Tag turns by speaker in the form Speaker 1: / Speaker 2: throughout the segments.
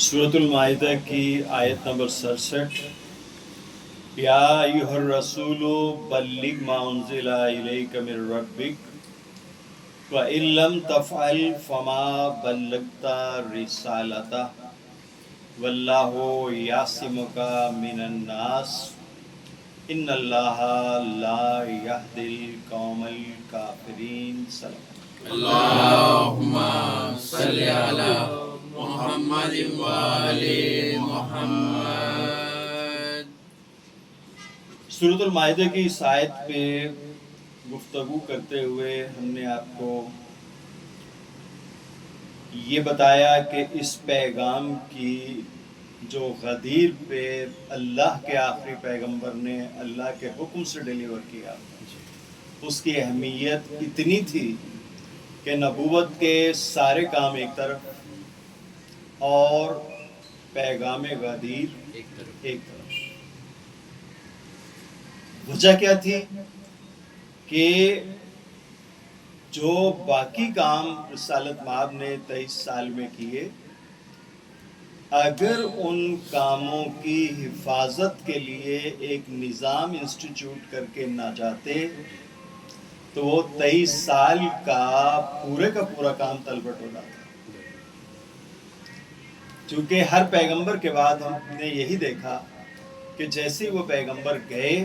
Speaker 1: سورۃ المائدہ کی آیت نمبر 67۔ یا ایھا الرسول بلغ ما انزل الیک من ربک وان لم تفعل فما بلغت رسالتہ واللہ یعصمک من الناس ان اللہ لا یہدی القوم الکافرین۔
Speaker 2: اللہم صلی علی محمد وآل محمد۔
Speaker 1: سورۃ المائدہ کی اس آیت پہ گفتگو کرتے ہوئے ہم نے آپ کو یہ بتایا کہ اس پیغام کی جو غدیر پہ اللہ کے آخری پیغمبر نے اللہ کے حکم سے ڈیلیور کیا، اس کی اہمیت اتنی تھی کہ نبوت کے سارے کام ایک طرف اور پیغام غدیر ایک طرف۔ وجہ کیا تھی کہ جو باقی کام رسالت مآب نے 23 سال میں کیے، اگر ان کاموں کی حفاظت کے لیے ایک نظام انسٹیٹیوٹ کر کے نہ جاتے تو وہ 23 سال کا پورا کام تلپٹ ہو جاتا۔ چونکہ ہر پیغمبر کے بعد ہم نے یہی دیکھا کہ جیسے وہ پیغمبر گئے،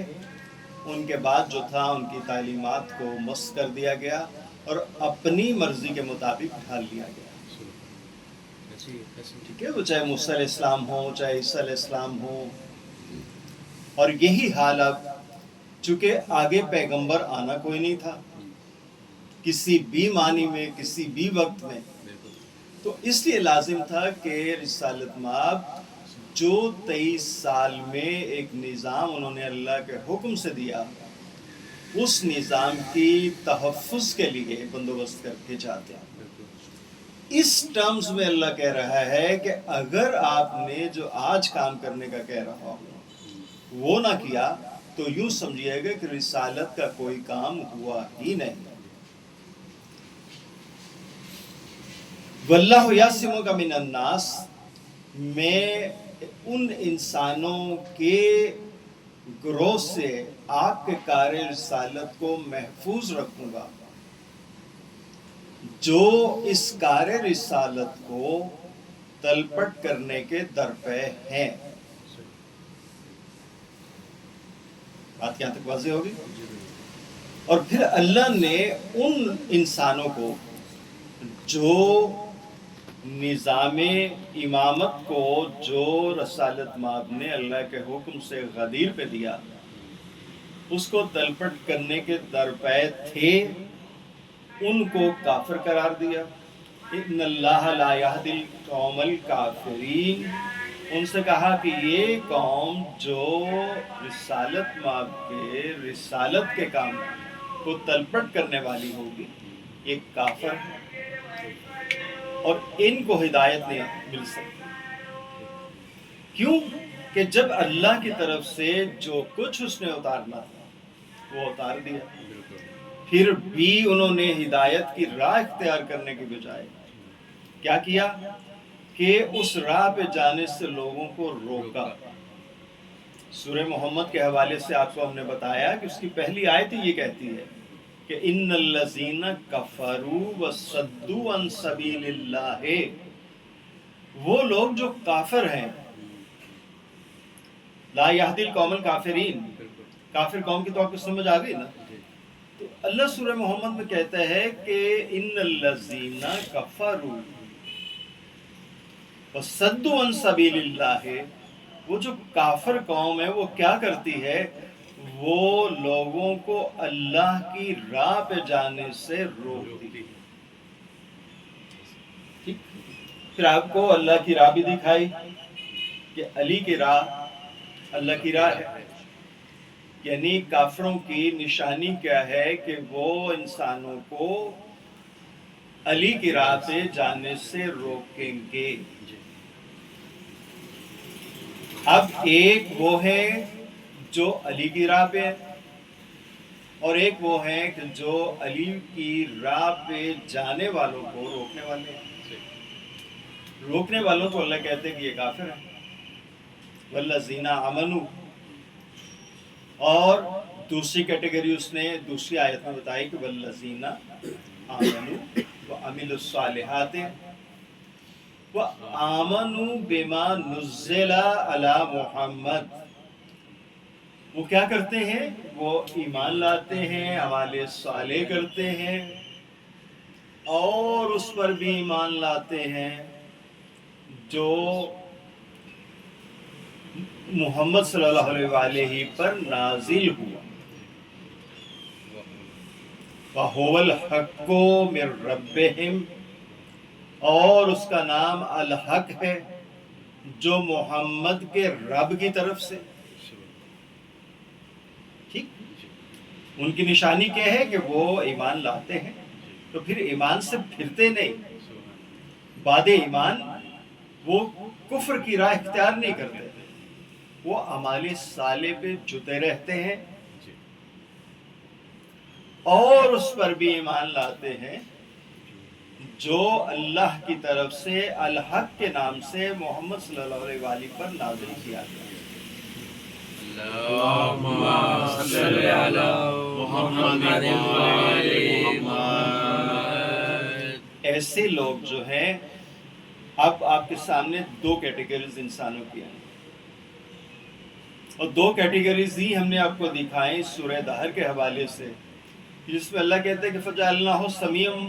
Speaker 1: ان کے بعد جو تھا ان کی تعلیمات کو مسخ کر دیا گیا اور اپنی مرضی کے مطابق ڈھال لیا گیا۔ ٹھیک ہے، وہ چاہے موسیٰ علیہ السلام ہو، چاہے عیسیٰ علیہ السلام ہو، اور یہی حال اب، چونکہ آگے پیغمبر آنا کوئی نہیں تھا کسی بھی معنی میں، کسی بھی وقت میں، تو اس لیے لازم تھا کہ رسالت مآب جو 23 سال میں ایک نظام انہوں نے اللہ کے حکم سے دیا، اس نظام کی تحفظ کے لیے بندوبست کر کے جاتے ہیں۔ اس ٹرمز میں اللہ کہہ رہا ہے کہ اگر آپ نے جو آج کام کرنے کا کہہ رہا ہوں وہ نہ کیا تو یوں سمجھیے گا کہ رسالت کا کوئی کام ہوا ہی نہیں۔ واللہ یعصمک من الناس، میں ان انسانوں کے گروہ سے آپ کے کار رسالت کو محفوظ رکھوں گا جو اس کار رسالت کو تلپٹ کرنے کے درپے ہیں۔ بات یہاں تک واضح ہوگی؟ اور پھر اللہ نے ان انسانوں کو جو نظام امامت کو جو رسالت مآب نے اللہ کے حکم سے غدیر پہ دیا، اس کو تلپٹ کرنے کے درپے تھے، ان کو کافر قرار دیا۔ ان اللہ لا یہدی القوم الکافرین، ان سے کہا کہ یہ قوم جو رسالت مآب کے رسالت کے کام کو تلپٹ کرنے والی ہوگی، یہ کافر ہے اور ان کو ہدایت نہیں مل سکتی۔ کیوں کہ جب اللہ کی طرف سے جو کچھ اس نے اتارنا تھا وہ اتار دیا، پھر بھی انہوں نے ہدایت کی راہ اختیار کرنے کی بجائے کیا کیا کہ اس راہ پہ جانے سے لوگوں کو روکا۔ سورہ محمد کے حوالے سے آپ کو ہم نے بتایا کہ اس کی پہلی آیت یہ کہتی ہے کہ ان الذین کفروا وصدوا عن سبیل اللہ، وہ لوگ جو کافر ہیں، لا یہدی القوم الکافرین، کافر قوم کی تو آپ کو سمجھ آ گئی نا؟ تو اللہ سورہ محمد میں کہتا ہے کہ ان الذین کفروا وصدوا عن سبیل اللہ، وہ جو کافر قوم ہے وہ کیا کرتی ہے؟ وہ لوگوں کو اللہ کی راہ پہ جانے سے روکتی ہے۔ پھر آپ کو اللہ کی راہ بھی دکھائی کہ علی کی راہ اللہ کی راہ ہے، یعنی کافروں کی نشانی کیا ہے کہ وہ انسانوں کو علی کی راہ پہ جانے سے روکیں گے۔ اب ایک وہ ہے جو علی کی راہ پہ ہے اور ایک وہ ہے کہ جو علی کی راہ پہ جانے والوں کو روکنے والے ہیں۔ روکنے والوں کو اللہ کہتے ہیں کہ یہ کافر ہیں. والذین آمنوا. اور دوسری کیٹیگری اس نے دوسری آیت میں بتائی کہ والذین آمنوا وعملوا الصالحات وآمنوا بما نزل علی محمد. وہ کیا کرتے ہیں؟ وہ ایمان لاتے ہیں، اعمال صالح کرتے ہیں، اور اس پر بھی ایمان لاتے ہیں جو محمد صلی اللہ علیہ وآلہ پر نازل ہوا. وَهُوَ الْحَقُّ مِن رَبِّهِمْ. اور اس کا نام الحق ہے جو محمد کے رب کی طرف سے. ٹھیک، ان کی نشانی کیا ہے کہ وہ ایمان لاتے ہیں، تو پھر ایمان سے پھرتے نہیں. بعد ایمان وہ کفر کی راہ اختیار نہیں کرتے، وہ اعمال صالح پہ جتے رہتے ہیں اور اس پر بھی ایمان لاتے ہیں جو اللہ کی طرف سے الحق کے نام سے محمد صلی اللہ علیہ وآلہ پر نازل کیا گیا.
Speaker 2: اللہم صلی علی محمد وآل محمد.
Speaker 1: ایسے لوگ جو ہیں، اب آپ کے سامنے دو کیٹیگریز انسانوں کی ہیں، اور دو کیٹیگریز ہی ہم نے آپ کو دکھائیں سورہ دہر کے حوالے سے، جس میں اللہ کہتے ہیں کہ فَجَعَلْنَاهُ سَمِيعًا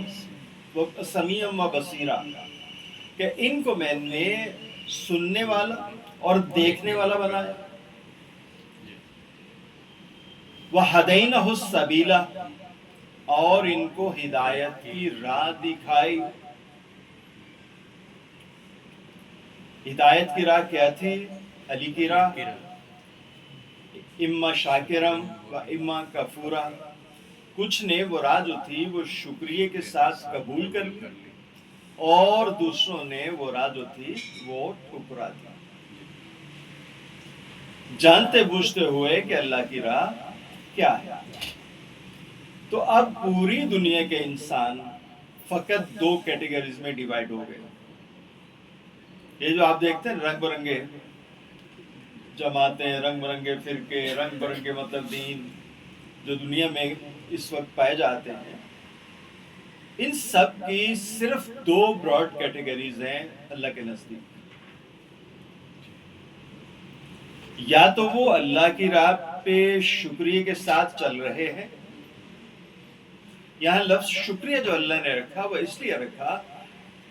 Speaker 1: وَبَصِيرًا، کہ ان کو میں نے سننے والا اور دیکھنے والا بنایا. وَهَدَيْنَاهُ السَّبِيلَ، اور ان کو ہدایت کی راہ دکھائی. ہدایت کی راہ کیا تھی؟ علی کی راہ. اما شاکرم و اما کفورا. کچھ نے وہ راہ جو تھی وہ شکریہ کے ساتھ قبول کر لی، اور دوسروں نے وہ راہ جو تھی وہ ٹھکرا دی، جانتے بوجھتے ہوئے کہ اللہ کی راہ کیا ہے. تو اب پوری دنیا کے انسان فقط دو کیٹیگریز میں ڈیوائیڈ ہو گئے. یہ جو آپ دیکھتے ہیں رنگ برنگے جماعتیں، رنگ برنگے فرقے، رنگ برنگے مطلب دین جو دنیا میں اس وقت پائے جاتے ہیں، ان سب کی صرف دو براڈ کیٹیگریز ہیں اللہ کے نزدیک. یا تو وہ اللہ کی راہ پہ شکریہ کے ساتھ چل رہے ہیں. یہاں لفظ شکریہ جو اللہ نے رکھا وہ اس لیے رکھا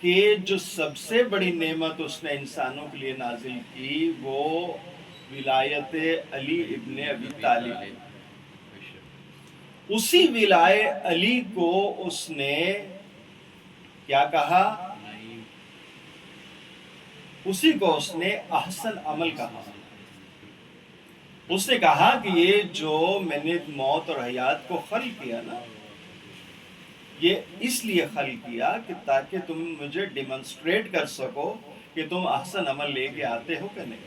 Speaker 1: کہ جو سب سے بڑی نعمت اس نے انسانوں کے لیے نازل کی وہ ولایت علی ابن ابی طالب. اسی ولایہ علی کو اس نے کیا کہا؟ اسی کو اس نے احسن عمل کہا. اس نے کہا کہ یہ جو میں نے موت اور حیات کو خلق کیا نا، یہ اس لیے خلق کیا کہ تاکہ تم مجھے ڈیمونسٹریٹ کر سکو کہ تم احسن عمل لے کے آتے ہو کہ نہیں.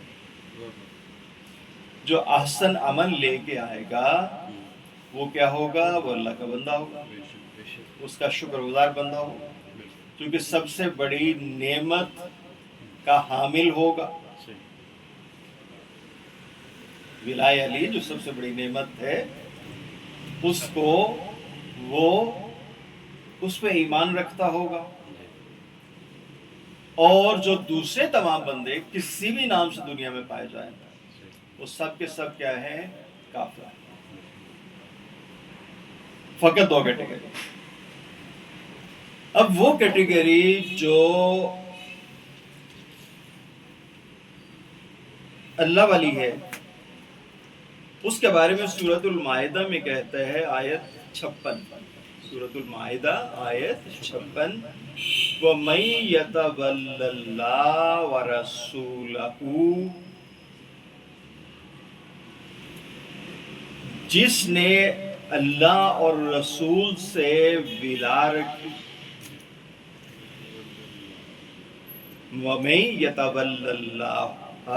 Speaker 1: جو احسن عمل لے کے آئے گا وہ کیا ہوگا؟ وہ اللہ کا بندہ ہوگا، اس کا شکر گزار بندہ ہوگا، کیونکہ سب سے بڑی نعمت کا حامل ہوگا. ولایہ علی جو سب سے بڑی نعمت ہے، اس کو وہ اس پہ ایمان رکھتا ہوگا. اور جو دوسرے تمام بندے کسی بھی نام سے دنیا میں پائے جائیں وہ سب کے سب کیا ہیں؟ کافر. فقط دو کیٹیگری. اب وہ کیٹیگری جو اللہ والی ہے اس کے بارے میں سورۃ المائدہ میں کہتا ہے آیت 56، سورۃ المائدہ آیت 56، وَمَن يَتَوَلَّ اللَّهَ وَرَسُولَهُ، جس نے اللہ اور رسول سے ولا رکھی. وَمَن يَتَوَلَّ اللَّهَ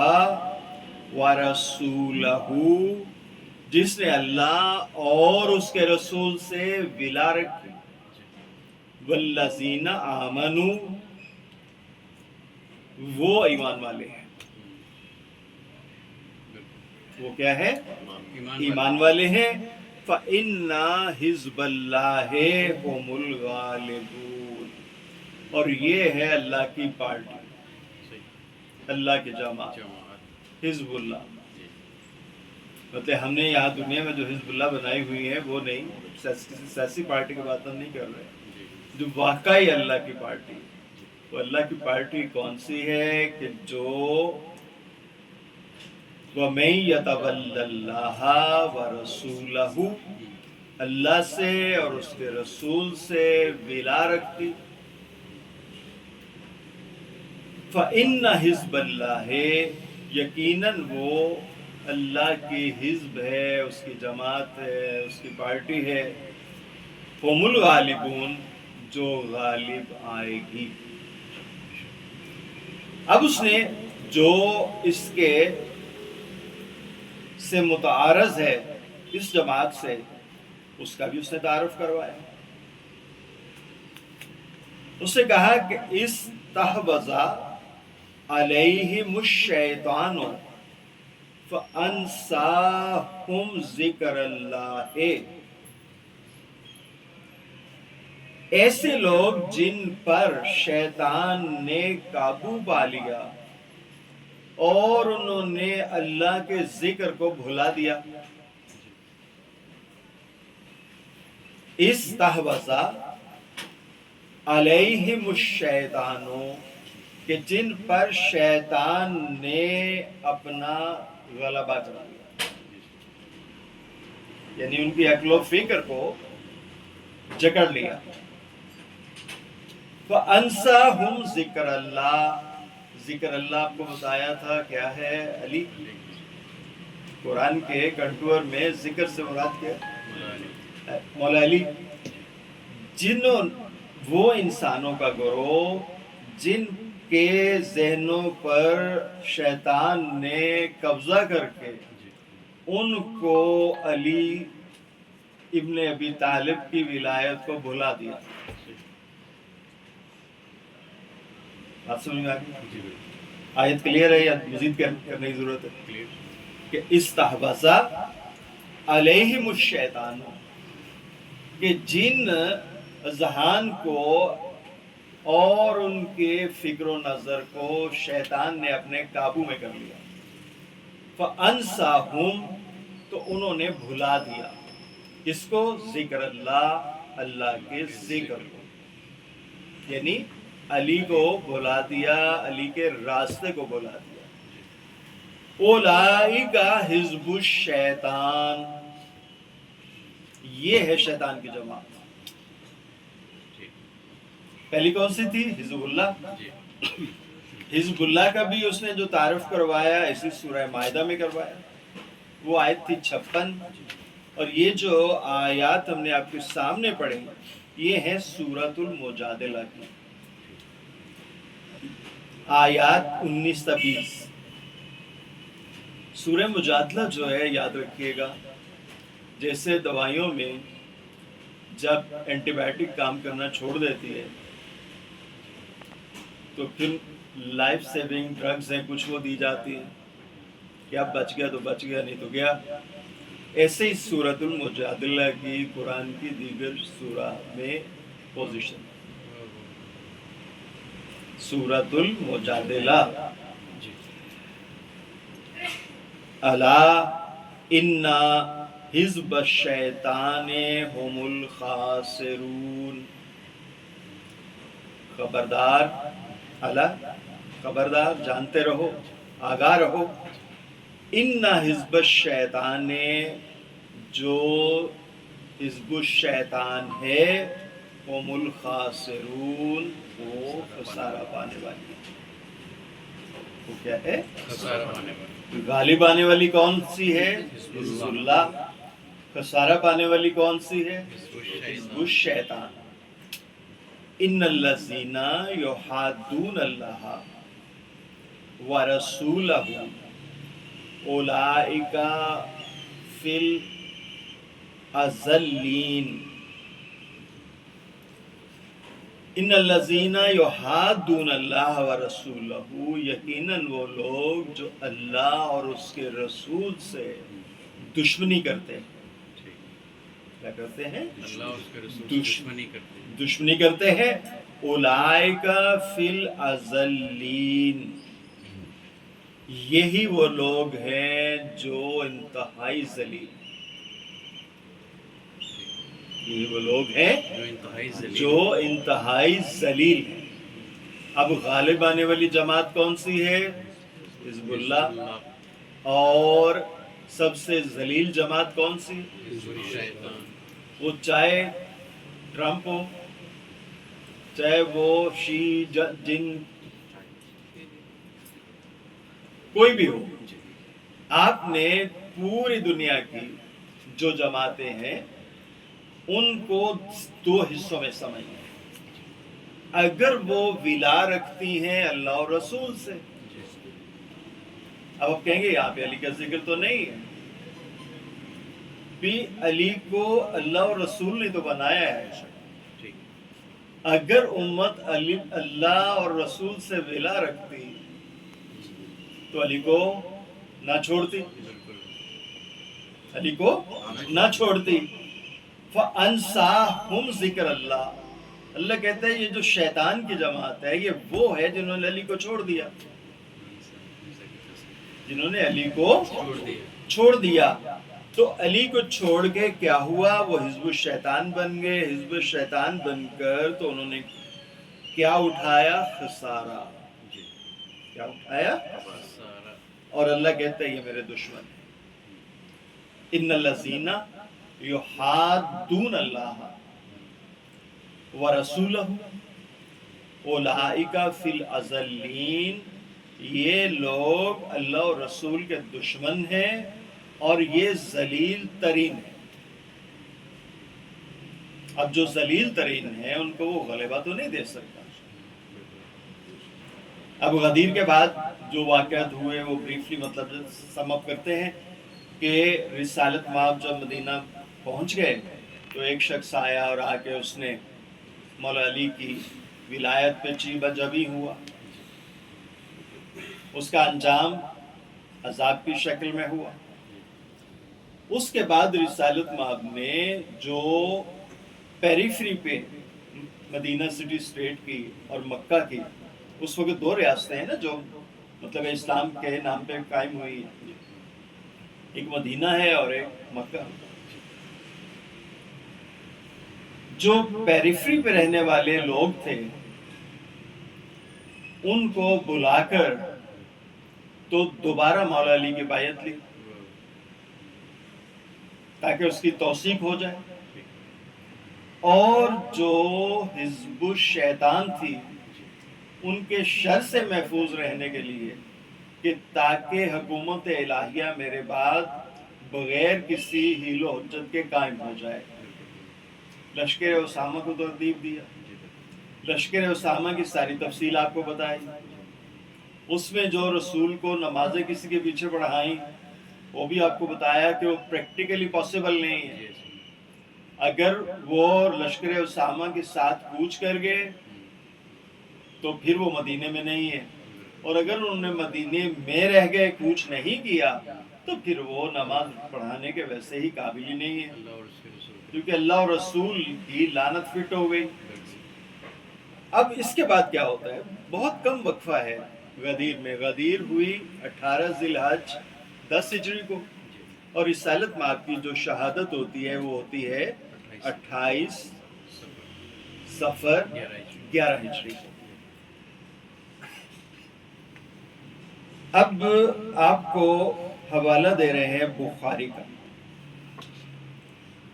Speaker 1: وَرَسُولَهُ، جس نے اللہ اور اس کے رسول سے ولا رکھی. وَالَّذِينَ آمَنُوا، وہ ایمان والے ہیں. وہ کیا ہے؟ ایمان والے ہیں. فَإِنَّ حِزْبَ اللَّهِ هُمُ الْغَالِبُونَ. اور یہ ہے اللہ کی پارٹی، اللہ کی جماعت، حزب اللہ. مطلب ہم نے یہاں دنیا میں جو حزب اللہ بنائی ہوئی ہے وہ نہیں، سیاسی پارٹی کی بات ہم نہیں کر رہے. جو واقعی اللہ کی پارٹی، وہ اللہ کی پارٹی کون سی ہے کہ جو وَمَن يَتَوَلَّ اللَّهَ وَرَسُولَهُ، اللہ سے اور اس کے رسول سے ولا رکھتی. فَإِنَّ حِزْبَ اللَّهِ، یقیناً وہ اللہ کی حزب ہے، اس کی جماعت ہے، اس کی پارٹی ہے. هُمُ الْغَالِبُونَ، جو غالب آئے گی. اب اس نے جو اس کے سے متعارض ہے اس جماعت سے، اس کا بھی اس نے تعارف کروایا. اس نے کہا کہ استحوذ علیہم الشیطان فانساہم ذکر اللہ. ایسے لوگ جن پر شیطان نے قابو پا لیا اور انہوں نے اللہ کے ذکر کو بھلا دیا. استحوذ علیہم الشیطان، کہ جن پر شیطان نے اپنا غلبہ جما لیا، یعنی ان کی عقل و فکر کو جکڑ لیا. فَأَنْسَاهُمْ ذِكْرَ اللَّهِ، ذکر اللہ آپ کو بتایا تھا کیا ہے؟ علی. قرآن کے کنٹور میں ذکر سے مراد کیا ہے؟ مولا علی. جنہوں وہ انسانوں کا گروہ جن کے ذہنوں پر شیطان نے قبضہ کر کے ان کو علی ابن ابی طالب کی ولایت کو بھلا دیا. بات سمجھ میں آ گئی؟ آیت کلیئر ہے یا مزید کرنے کی ضرورت ہے؟ کہ استحوذ علیہم الشیطان، کہ جن ذہان کو اور ان کے فکر و نظر کو شیطان نے اپنے قابو میں کر لیا. فَأَنْسَاهُمْ، تو انہوں نے بھلا دیا. اس کو؟ ذکر اللہ، اللہ کے ذکر کو. یعنی علی کو بھلا دیا، علی کے راستے کو بھلا دیا. اولئک حزب الشیطان، یہ ہے شیطان کی جماعت. پہلی کون سی تھی؟ حزب اللہ. حزب اللہ کا بھی اس نے جو تعارف کروایا اسی سورہ مائدہ میں کروایا. وہ آیت تھی 56. اور یہ جو آیات ہم نے آپ کے سامنے پڑھی یہ ہیں سورۃ المجادلہ کی آیات 19 تا 20. سورہ مجادلہ جو ہے یاد رکھیے گا، جیسے دوائیوں میں جب اینٹی بائیوٹک کام کرنا چھوڑ دیتی ہے تو پھر لائف سیونگ ڈرگز ہیں کچھ وہ دی جاتی ہیں کہ اب بچ گیا تو بچ گیا، نہیں تو گیا. ایسے ہی سورۃ المجادلہ کی قرآن کی دیگر سورہ میں پوزیشن. سورۃ المجادلہ، الا ان حزب الشیطان هم الخاسرون. خبردار، الا خبردار، جانتے رہو، آگاہ رہو. ان حزب الشیطان، جو حزب الشیطان ہے، هم الخاسرون، وہ خسارہ پانے والی. وہ کیا ہے؟
Speaker 2: خسارہ پانے والی.
Speaker 1: غالب آنے والی کون سی ہے؟ حزب اللہ. خسارہ پانے والی کون سی ہے؟ حزب الشیطان. ان الذین یحادون اللہ ورسولہ اولئک فی الاذلین. ان الذین یحادون اللہ ورسولہ، یقیناً وہ لوگ جو اللہ اور اس کے رسول سے دشمنی کرتے ہیں. کیا کرتے ہیں؟
Speaker 2: اللہ اور اس کے رسول سے دشمنی کرتے ہیں.
Speaker 1: دشمنی کرتے ہیں. اولئک فی الاذلین، یہی وہ لوگ ہیں جو انتہائی ذلیل. یہ وہ لوگ ہیں جو انتہائی ذلیل ہیں. اب غالب آنے والی جماعت کون سی ہے؟ حزب اللہ. اور سب سے ذلیل جماعت کون سی؟
Speaker 2: شیطان.
Speaker 1: وہ چاہے ٹرمپ ہو، چاہے وہ شی جن، کوئی بھی ہو. آپ نے پوری دنیا کی جو جماعتیں ہیں ان کو دو حصوں میں سمجھنا ہے. اگر وہ ولا رکھتی ہیں اللہ اور رسول سے، اب آپ کہیں گے یہاں پہ علی کا ذکر تو نہیں ہے. بھی علی کو اللہ اور رسول نے تو بنایا ہے. اگر امت علی اللہ اور رسول سے ولا رکھتی تو علی کو نہ چھوڑتی، علی کو نہ چھوڑتی. فَأَنْسَاهُمْ ذکر اللہ. اللہ کہتا ہے یہ جو شیطان کی جماعت ہے یہ وہ ہے جنہوں نے علی کو چھوڑ دیا، جنہوں نے علی کو چھوڑ دیا. تو علی کو چھوڑ کے کیا ہوا؟ وہ حزب الشیطان بن گئے. حزب الشیطان بن کر تو انہوں نے کیا اٹھایا؟ خسارہ. کیا اٹھایا؟ اور اللہ کہتا ہے یہ میرے دشمن ہیں. ان الذین یحادون اللہ ورسولہ اولئک فی الاذلین، یہ لوگ اللہ اور رسول کے دشمن ہیں اور یہ ذلیل ترین ہیں. اب جو ذلیل ترین ہیں ان کو وہ غلبہ تو نہیں دے سکتا. اب غدیر کے بعد جو واقعات ہوئے وہ بریفلی مطلب سم اپ کرتے ہیں کہ رسالت مآب جب مدینہ پہنچ گئے تو ایک شخص آیا اور آ کے اس نے مولا علی کی ولایت پہ چیبہ جبی ہوا. اس کا انجام عذاب کی شکل میں ہوا. اس کے بعد رسالت مآب نے جو پیریفری پہ مدینہ سٹی اسٹیٹ کی اور مکہ کی، اس وقت دو ریاستیں ہیں نا جو مطلب اسلام کے نام پہ قائم ہوئی ہیں، ایک مدینہ ہے اور ایک مکہ. جو پیریفری پہ رہنے والے لوگ تھے ان کو بلا کر تو دوبارہ مولا علی کی بیعت لی تاکہ اس کی توثیق ہو جائے. اور جو حزب الشیطان تھی ان کے شر سے محفوظ رہنے کے لیے کہ تاکہ حکومت الہیہ میرے بعد بغیر کسی حیل و حجت کے قائم ہو جائے، لشکر اسامہ کو ترتیب دیا. لشکر اسامہ کی ساری تفصیل آپ کو بتائی. اس میں جو رسول کو نمازیں کسی کے پیچھے پڑھائیں وہ بھی آپ کو بتایا کہ وہ پریکٹیکلی پاسبل نہیں ہے. اگر وہ لشکر اسامہ کے ساتھ کوچ کر گئے تو پھر وہ مدینے میں نہیں ہے، اور اگر انہوں نے مدینے میں رہ گئے کوچ نہیں کیا تو پھر وہ نماز پڑھانے کے ویسے ہی قابل ہی نہیں ہے، کیونکہ اللہ اور رسول کی لعنت فٹ ہو گئی. اب اس کے بعد کیا ہوتا ہے؟ بہت کم وقفہ ہے غدیر میں. غدیر ہوئی 18 ذی الحج 10 ہجری کو، اور رسالت مآب کی جو شہادت ہوتی ہے وہ ہوتی ہے 28 صفر 11 ہجری کو. اب آپ کو حوالہ دے رہے ہیں بخاری کا،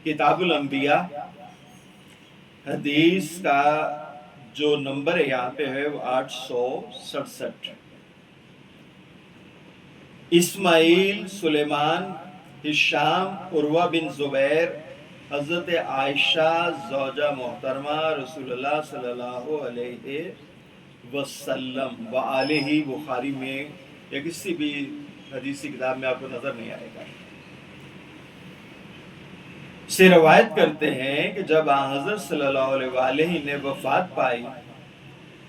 Speaker 1: کتاب الانبیاء، حدیث کا جو نمبر ہے یہاں پہ ہے وہ 867. اسماعیل، سلیمان، ہشام، عروہ بن زبیر، حضرت عائشہ زوجہ محترمہ رسول اللہ صلی اللہ علیہ وسلم وآلہ، بخاری میں یا کسی بھی حدیثی کتاب میں آپ کو نظر نہیں آئے گا. سے روایت کرتے ہیں کہ جب حضرت صلی اللہ علیہ وآلہ نے وفات پائی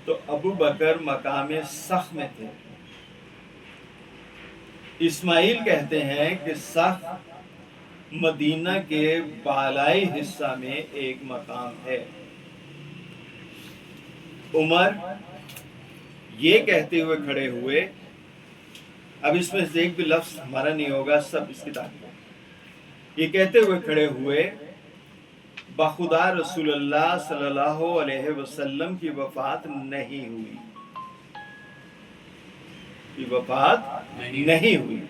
Speaker 1: تو ابو بکر مقام سخ میں تھے. اسماعیل کہتے ہیں کہ سخ مدینہ کے بالائی حصہ میں ایک مقام ہے. عمر یہ کہتے ہوئے کھڑے ہوئے، اب اس میں سے ایک بھی لفظ ہمارا نہیں ہوگا، سب اس کی تعریف ہے. یہ کہتے ہوئے کھڑے ہوئے، بخدا رسول اللہ صلی اللہ علیہ وسلم کی وفات نہیں ہوئی، کی وفات نہیں ہوئی.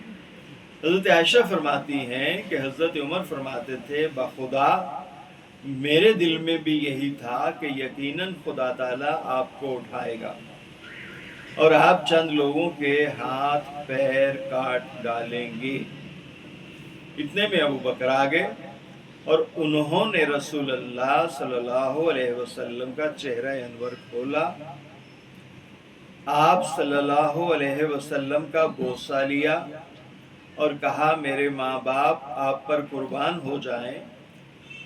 Speaker 1: حضرت عائشہ فرماتی ہیں کہ حضرت عمر فرماتے تھے بخدا میرے دل میں بھی یہی تھا کہ یقیناً خدا تعالیٰ آپ کو اٹھائے گا اور آپ چند لوگوں کے ہاتھ پیر کاٹ ڈالیں گے. اتنے میں ابو بکر آ گئے اور انہوں نے رسول اللہ صلی اللہ علیہ وسلم کا چہرہ انور کھولا، آپ صلی اللہ علیہ وسلم کا بوسہ لیا اور کہا میرے ماں باپ آپ پر قربان ہو جائیں،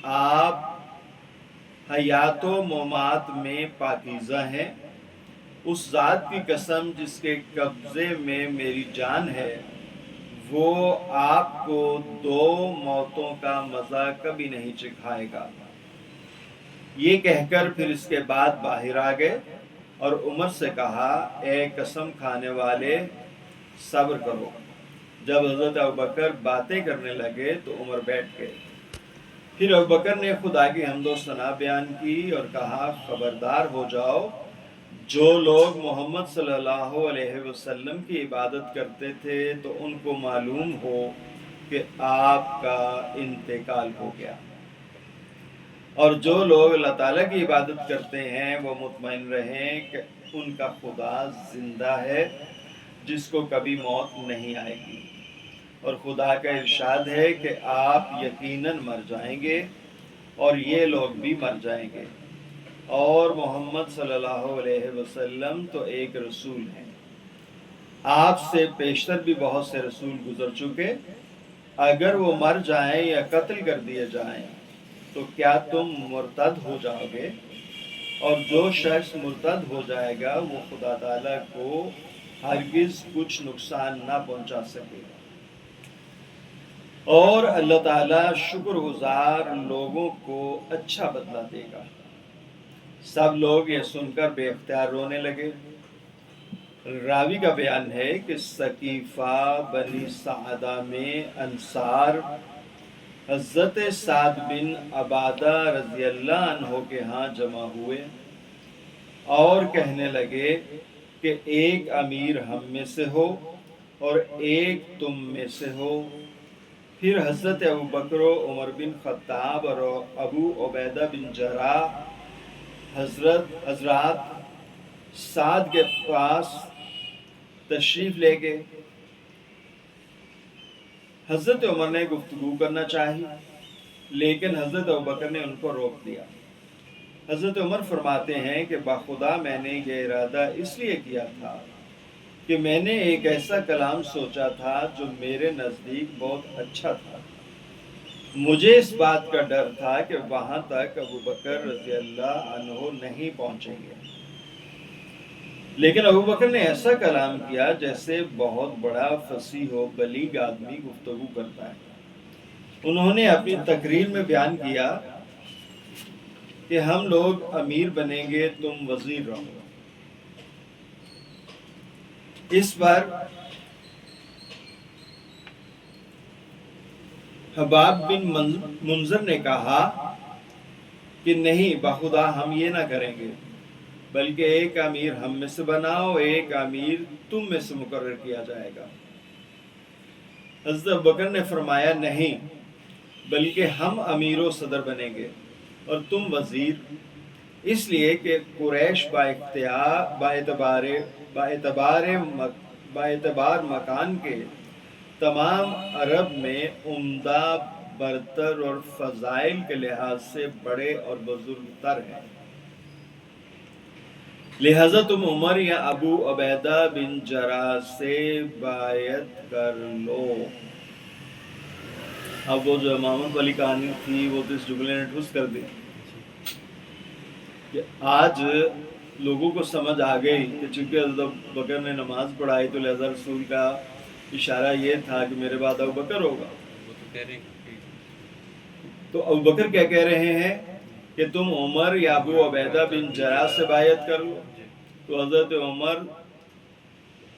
Speaker 1: آپ حیات و ممات میں پاکیزہ ہیں. اس ذات کی قسم جس کے قبضے میں میری جان ہے، وہ آپ کو 2 موتوں کا مزہ کبھی نہیں چکھائے گا. یہ کہہ کر پھر اس کے بعد باہر آ گئے اور عمر سے کہا اے قسم کھانے والے صبر کرو. جب حضرت ابوبکر باتیں کرنے لگے تو عمر بیٹھ گئے. پھر ابوبکر نے خدا کی حمد و ثنا بیان کی اور کہا خبردار ہو جاؤ، جو لوگ محمد صلی اللہ علیہ وسلم کی عبادت کرتے تھے تو ان کو معلوم ہو کہ آپ کا انتقال ہو گیا، اور جو لوگ اللہ تعالیٰ کی عبادت کرتے ہیں وہ مطمئن رہیں کہ ان کا خدا زندہ ہے جس کو کبھی موت نہیں آئے گی. اور خدا کا ارشاد ہے کہ آپ یقیناً مر جائیں گے اور یہ لوگ بھی مر جائیں گے، اور محمد صلی اللہ علیہ وسلم تو ایک رسول ہیں. آپ سے پیشتر بھی بہت سے رسول گزر چکے، اگر وہ مر جائیں یا قتل کر دیے جائیں تو کیا تم مرتد ہو جاؤ گے؟ اور جو شخص مرتد ہو جائے گا وہ خدا تعالیٰ کو ہرگز کچھ نقصان نہ پہنچا سکے گا، اور اللہ تعالیٰ شکر گزار لوگوں کو اچھا بدلہ دے گا. سب لوگ یہ سن کر بے اختیار رونے لگے. راوی کا بیان ہے کہ ثقیفہ بنی سعدہ میں انصار حضرت سعد بن عبادہ رضی اللہ عنہ کے ہاں جمع ہوئے اور کہنے لگے کہ ایک امیر ہم میں سے ہو اور ایک تم میں سے ہو. پھر حضرت ابوبکر و عمر بن خطاب اور ابو عبیدہ بن جراح حضرات سعد کے پاس تشریف لے گئے. حضرت عمر نے گفتگو کرنا چاہی لیکن حضرت ابوبکر نے ان کو روک دیا. حضرت عمر فرماتے ہیں کہ بخدا میں نے یہ ارادہ اس لیے کیا تھا کہ میں نے ایک ایسا کلام سوچا تھا جو میرے نزدیک بہت اچھا تھا. مجھے اس بات کا ڈر تھا کہ وہاں تک ابوبکر رضی اللہ عنہ نہیں پہنچیں گے، لیکن ابوبکر نے ایسا کلام کیا جیسے بہت بڑا فصیح و بلیغ آدمی گفتگو کرتا ہے. انہوں نے اپنی تقریر میں بیان کیا کہ ہم لوگ امیر بنیں گے، تم وزیر رہو. اس پر حباب بن منذر نے کہا کہ نہیں بخدا ہم یہ نہ کریں گے، بلکہ ایک امیر ہم میں سے بناؤ، ایک امیر تم میں سے مقرر کیا جائے گا. حضرت ابوبکر نے فرمایا نہیں، بلکہ ہم امیر و صدر بنیں گے اور تم وزیر، اس لیے کہ قریش باعتبار مکان کے تمام عرب میں عمدہ، برتر اور فضائل کے لحاظ سے بڑے اور بزرگ تر ہیں. لہذا تم عمر یا ابو عبیدہ بن جراح سے بیعت کر لو. اب وہ جو محمد والی کہانی تھی وہ تو اس جملے نے ٹھوس کر دی کہ آج لوگوں کو سمجھ آ گئی کہ چونکہ حضرت بکر نے نماز پڑھائی تو لہذا رسول کا اشارہ یہ تھا کہ میرے بعد ابو بکر ہوگا.
Speaker 2: وہ تو کہہ رہے ہیں کہ
Speaker 1: تو ابو بکر کیا کہہ رہے ہیں کہ تم عمر یا ابو عبیدہ بن جراح سے بیعت کر لو. تو حضرت عمر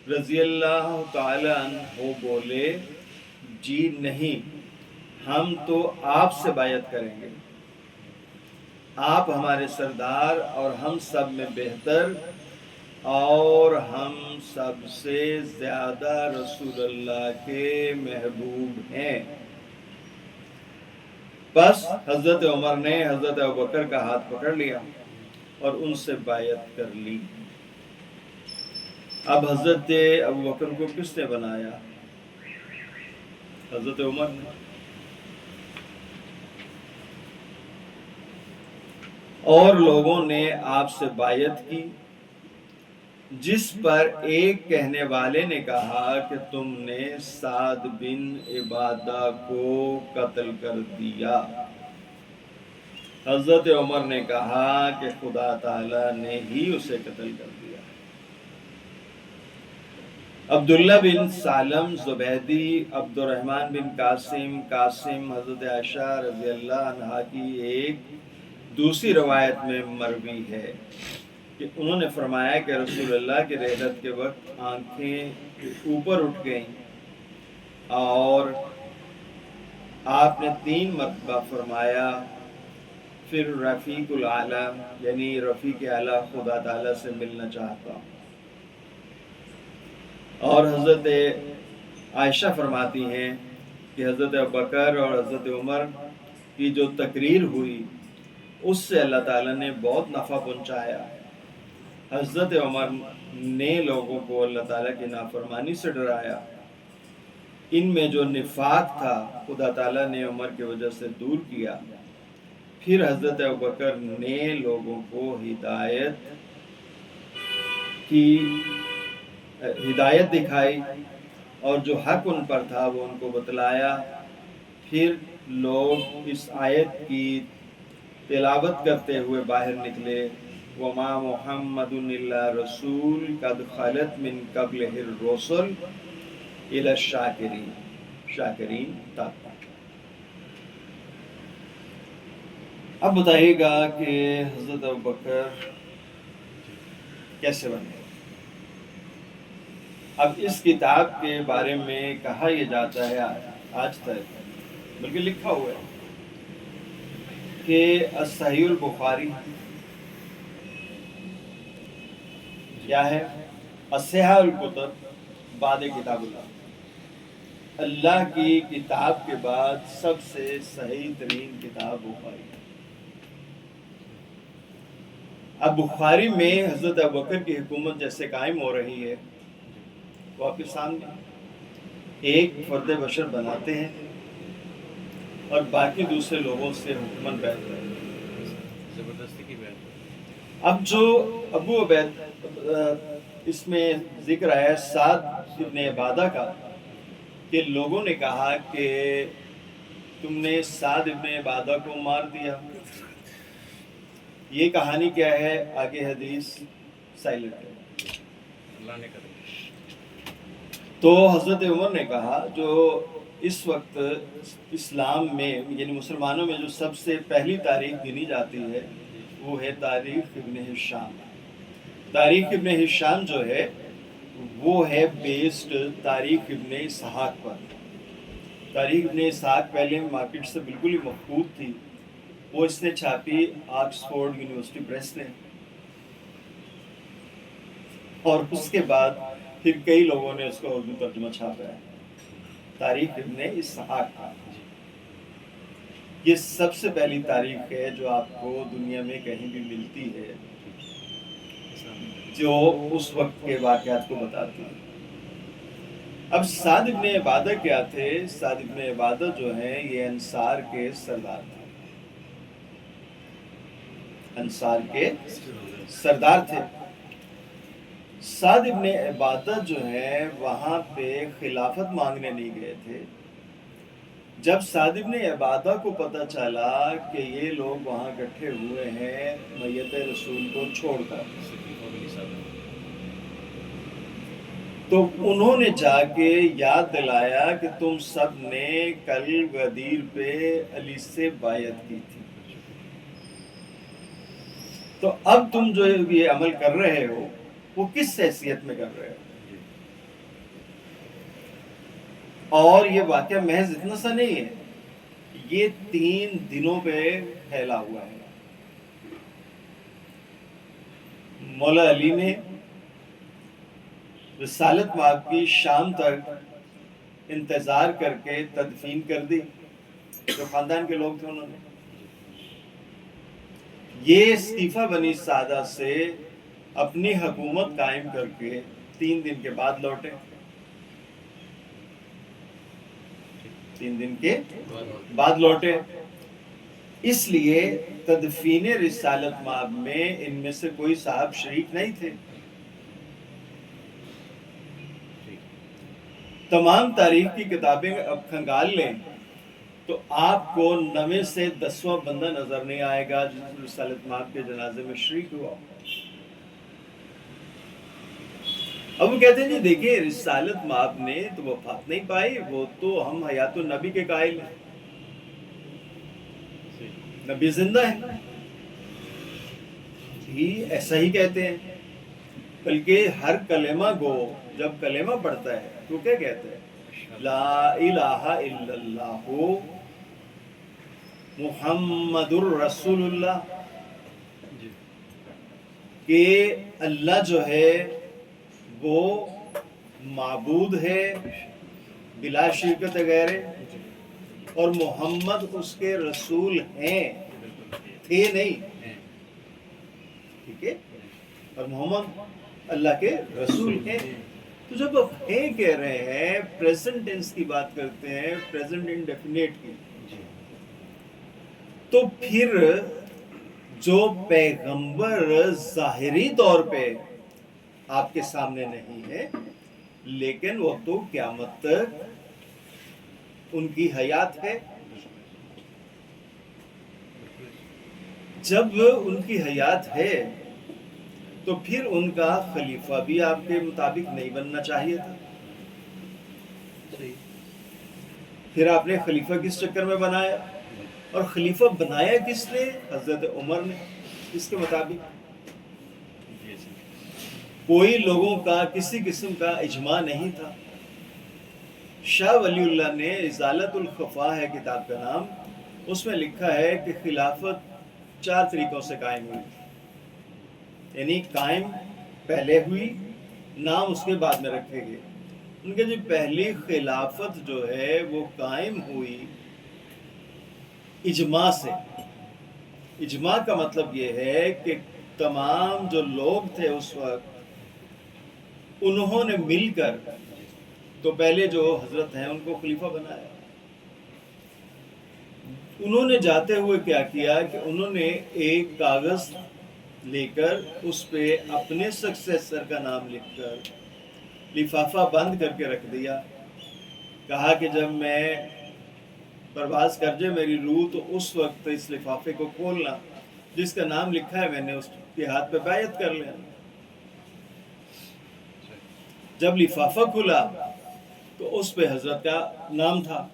Speaker 1: رضی اللہ تعالی عنہ بولے جی نہیں، ہم تو آپ سے بیعت کریں گے، آپ ہمارے سردار اور ہم سب میں بہتر اور ہم سب سے زیادہ رسول اللہ کے محبوب ہیں. بس حضرت عمر نے حضرت ابوبکر کا ہاتھ پکڑ لیا اور ان سے بیعت کر لی. اب حضرت ابوبکر کو کس نے بنایا؟ حضرت عمر نے. اور لوگوں نے آپ سے بیعت کی، جس پر ایک کہنے والے نے کہا کہ تم نے سعد بن عبادہ کو قتل کر دیا. حضرت عمر نے کہا کہ خدا تعالی نے ہی اسے قتل کر دیا. عبداللہ بن سالم زبیدی، عبد الرحمن بن قاسم حضرت عائشہ رضی اللہ عنہا کی ایک دوسری روایت میں مروی ہے کہ انہوں نے فرمایا کہ رسول اللہ کی رحلت کے وقت آنکھیں اوپر اٹھ گئیں اور آپ نے 3 مرتبہ فرمایا پھر رفیق الاعلیٰ یعنی رفیق اعلیٰ خدا تعالیٰ سے ملنا چاہتا ہوں. اور حضرت عائشہ فرماتی ہیں کہ حضرت ابوبکر اور حضرت عمر کی جو تقریر ہوئی اس سے اللہ تعالیٰ نے بہت نفع پہنچایا. حضرت عمر نے لوگوں کو اللہ تعالیٰ کی نافرمانی سے ڈرایا. ان میں جو نفاق تھا خدا تعالیٰ نے عمر کی وجہ سے دور کیا. پھر حضرت ابوبکر نے لوگوں کو ہدایت دکھائی اور جو حق ان پر تھا وہ ان کو بتلایا. پھر لوگ اس آیت کی تلاوت کرتے ہوئے باہر نکلے، وَمَا مُحَمَّدٌ إِلَّا رَسُولٌ قَدْ خَلَتْ مِن قَبْلِهِ الرُّسُلُ إِلَى الشَّاكِرِينَ تک. اب بتائیے گا کہ حضرت ابوبکر کیسے بنے؟ اب اس کتاب کے بارے میں کہا یہ جاتا ہے آج تک، بلکہ لکھا ہوا ہے کہ صحیح البخاری کیا ہے؟ اصحاح الکتب بعد کتاب اللہ کی کتاب کے بعد سب سے صحیح ترین کتاب بخاری. اب بخاری میں حضرت ابوبکر کی حکومت جیسے قائم ہو رہی ہے وہ آپ کے سامنے ایک فرد بشر بناتے ہیں اور باقی دوسرے لوگوں سے حکومت بیعت کرتے ہیں.
Speaker 2: زبردستی کی بات.
Speaker 1: اب جو ابو عبید اس میں ذکر ہے سعد ابن عبادہ کا کہ لوگوں نے کہا کہ تم نے سعد ابن عبادہ کو مار دیا. یہ کہانی کیا ہے؟ آگے حدیث سائلنٹ ہے.
Speaker 2: اللہ نے کر
Speaker 1: تو حضرت عمر نے کہا جو اس وقت اسلام میں یعنی مسلمانوں میں جو سب سے پہلی تاریخ گنی جاتی ہے وہ ہے تاریخ ابن ہشام. تاریخ ابن ہشام جو ہے وہ ہے بیسڈ تاریخ ابن اسحاق پر. تاریخ ابن اسحاق پہلے مارکیٹ سے بالکل ہی مفقود تھی، وہ اس نے چھاپی آکسفورڈ یونیورسٹی پریس نے، اور اس کے بعد پھر کئی لوگوں نے اس کو اردو ترجمہ چھاپا ہے. تاریخ ابن اسحاق کا یہ سب سے پہلی تاریخ ہے جو آپ کو دنیا میں کہیں بھی ملتی ہے جو اس وقت کے واقعات کو بتاتی ہے. اب سعد ابن عبادہ کیا تھے؟ سعد ابن عبادہ جو ہیں یہ انصار کے سردار تھے. انصار کے سردار تھے. سعد ابن عبادہ جو ہیں وہاں پہ خلافت مانگنے نہیں گئے تھے، جب سعد ابن عبادہ کو پتہ چلا کہ یہ لوگ وہاں اکٹھے ہوئے ہیں میت رسول کو چھوڑ کر،
Speaker 2: سقیفہ بنی سعد.
Speaker 1: تو انہوں نے جا کے یاد دلایا کہ تم سب نے کل غدیر پہ علی سے بیعت کی تھی، تو اب تم جو یہ عمل کر رہے ہو وہ کس حیثیت میں کر رہے ہو؟
Speaker 2: جی.
Speaker 1: اور یہ واقعہ محض اتنا سا نہیں ہے، یہ 3 دنوں پہ پھیلا ہوا ہے. مولا علی نے رسالت مآب کی شام تک انتظار کر کے تدفین کر دی، جو خاندان کے لوگ تھے انہوں نے. یہ سقیفہ بنی سعدہ سے اپنی حکومت قائم کر کے 3 دن کے بعد لوٹے. 3 دن کے بعد لوٹے. اس لیے تدفین رسالت مآب میں ان میں سے کوئی صاحب شریک نہیں تھے. تمام تاریخ کی کتابیں اب کھنگال لیں تو آپ کو 9 سے 10واں بندہ نظر نہیں آئے گا جس رسالت مآب کے جنازے میں شریک ہوا. اب وہ کہتے ہیں جی دیکھیں رسالت مآب نے تو وفات نہیں پائی، وہ تو ہم حیات النبی کے قائل ہیں، نبی زندہ ہے. جی ایسا ہی کہتے ہیں، بلکہ ہر کلمہ گو جب کلمہ پڑھتا ہے تو کیا کہتے ہیں؟ لا الہ الا اللہ محمد الرسول اللہ،
Speaker 2: جی.
Speaker 1: کہ اللہ جو ہے وہ معبود ہے بلا شرکت غیر، اور محمد اس کے رسول ہیں، تھے نہیں، ٹھیک ہے، اور محمد اللہ کے رسول ہیں. تو جب آپ ہیں کہہ رہے ہیں، پریزنٹ ٹینس کی بات کرتے ہیں، پریزنٹ انڈیفینیٹ کی، تو پھر جو پیغمبر ظاہری طور پہ آپ کے سامنے نہیں ہے لیکن وہ تو قیامت تک ان کی حیات ہے. جب ان کی حیات ہے تو پھر ان کا خلیفہ بھی آپ کے مطابق نہیں بننا چاہیے تھا. پھر آپ نے خلیفہ کس چکر میں بنایا، اور خلیفہ بنایا کس نے؟ حضرت عمر نے. اس کے مطابق کوئی لوگوں کا کسی قسم کا اجماع نہیں تھا. شاہ ولی اللہ نے ازالت الخفا ہے کتاب کا نام، اس میں لکھا ہے کہ خلافت 4 طریقوں سے قائم ہوئی، یعنی قائم پہلے ہوئی، نام اس کے بعد میں رکھے گئے. ان کے جو پہلی خلافت جو ہے وہ قائم ہوئی اجماع سے. اجماع کا مطلب یہ ہے کہ تمام جو لوگ تھے اس وقت انہوں نے مل کر تو پہلے جو حضرت ہیں ان کو خلیفہ بنایا. انہوں نے جاتے ہوئے کیا کیا کہ انہوں نے ایک کاغذ لے کر اس پہ اپنے سکسیسر کا نام لکھ کر لفافہ بند کر کے رکھ دیا. کہا کہ جب میں پرواز کر جائے میری روح تو اس وقت اس لفافے کو کھولنا، جس کا نام لکھا ہے میں نے اس کے ہاتھ پہ بیعت کر لینا. جب لفافہ کھلا تو اس پہ حضرت کا نام تھا.